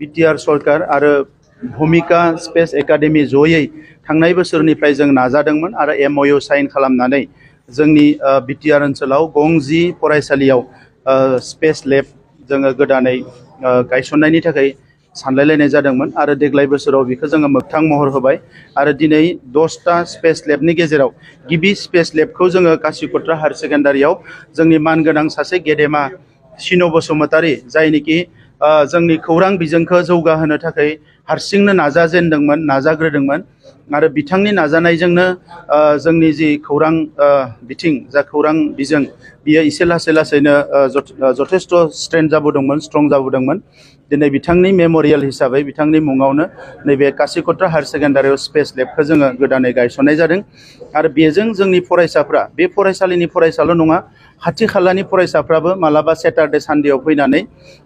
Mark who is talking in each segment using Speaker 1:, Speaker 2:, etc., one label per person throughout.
Speaker 1: BTR सरकार आरो भूमिका स्पेस एकाडेमी जयै थांनाय बोसोरनिफ्राय जों नाजादोंमोन आरो MOU साइन खालामनानै जोंनि बिटिआर ओनसोलाव गंजि फरायसालियाव स्पेस लेब जोङो गोदानै गायसननायनि थाखाय सानलायलायनाय जादोंमोन आरो देग्लाय बोसोराव बेखौ जोङो मोगथां महर होबाय आरो दिनै 10टा स्पेस लेबनि गेजेराव गिबि स्पेस लेबखौ जोङो कासिकत्रा हायार सेकेन्डारियाव जोंनि मानगोनां सासे गेदेमा सिन' बसुमतारी जायनिखि जोंनि खौरां बिजोंखौ जौगाहोनो थाखाय हारसिंनो नाजाग्रोदोंमोन आरो बिथांनि नाजानायजोंनो जोंनि जि खौरां बिथिं जा खौरां बिजों बियो एसे लासैनो जथेस्थ' स्ट्रं जाबोदोंमोन दिनै बिथांनि मेम'रियेल हिसाबै बिथांनि मुङावनो नैबे कासिकत्रा हायार सेकेन्डारियाव स्पेस लेबखौ जोङो गोदानै गायसननाय जादों आरो बेजों जोंनि फरायसाफ्रा बे फरायसालिनि फरायसाल' नङा खाथि खालानि फरायसाफ्राबो मालाबा सेटारडे सानडेआव फैनानै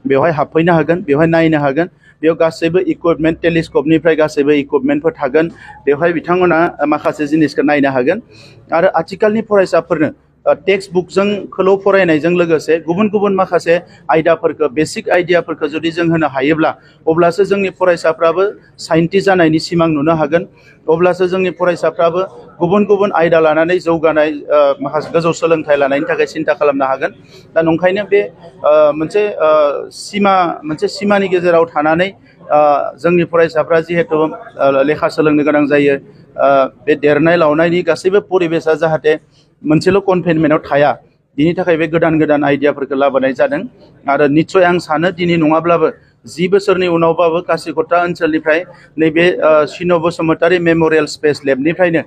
Speaker 1: बेवहाय हाबफैनो हागोन बेवहाय नायनो हागोन बेयाव गासैबो इकुइपमेन्ट टेलिस्क'पनिफ्राय गासैबो इकुइपमेन्टफोर थागोन बेवहाय बिथांमोना माखासे जिनिसखौ नायनो हागोन आरो आथिखालनि फरायसाफोरनो टेक्स्ट बुकजोंखौल' फरायनायजों लोगोसे गुबुन गुबुन माखासे आयदाफोरखौ बेसिक आइडियाफोरखौ जुदि जों होनो हायोब्ला अब्लासो जोंनि फरायसाफ्राबो साइन्टिस्ट जानायनि सिमां नुनो हागोन अब्लासो जोंनि फरायसाफ्राबो गुबुन गुबुन आयदा लानानै जौगानाय माखासे गोजौ सोलोंथाइ लानायनि थाखाय सिन्था खालामनो हागोन दा नंखायनो बे मोनसे सिमानि गेजेराव थानानै जोंनि फरायसाफ्रा जिहेतु लेखा सोलोंनो गोनां जायो बे देरनाय लावनायनि गासैबो परिबेसा जाहाथे मोनसेल' कनफाइनमेन्टआव थाया बिनि थाखाय बे गोदान आइडियाफोरखौ लाबोनाय जादों आरो निस्सय आं सानो दिनै नङाब्लाबो 10 बोसोरनि उनावबाबो कासिकत्रा ओनसोलनिफ्राय नैबे सिन' बसुमतारी मेम'रियेल स्पेस लेबनिफ्रायनो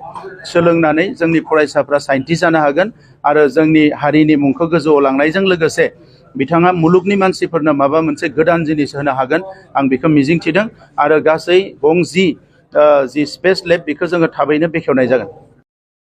Speaker 1: सोलोंनानै जोंनि फरायसाफ्रा साइन्टिस्ट जानो हागोन आरो जोंनि हारिनि मुंखौ गोजौआव लांनायजों लोगोसे बिथाङा मुलुगनि मानसिफोरनो माबा मोनसे गोदान जिनिस होनो हागोन आं बेखौ मिजिंथिदों आरो गासै गंजि जि स्पेस लेब बेखौ जोङो थाबैनो बेखेवनाय जागोन।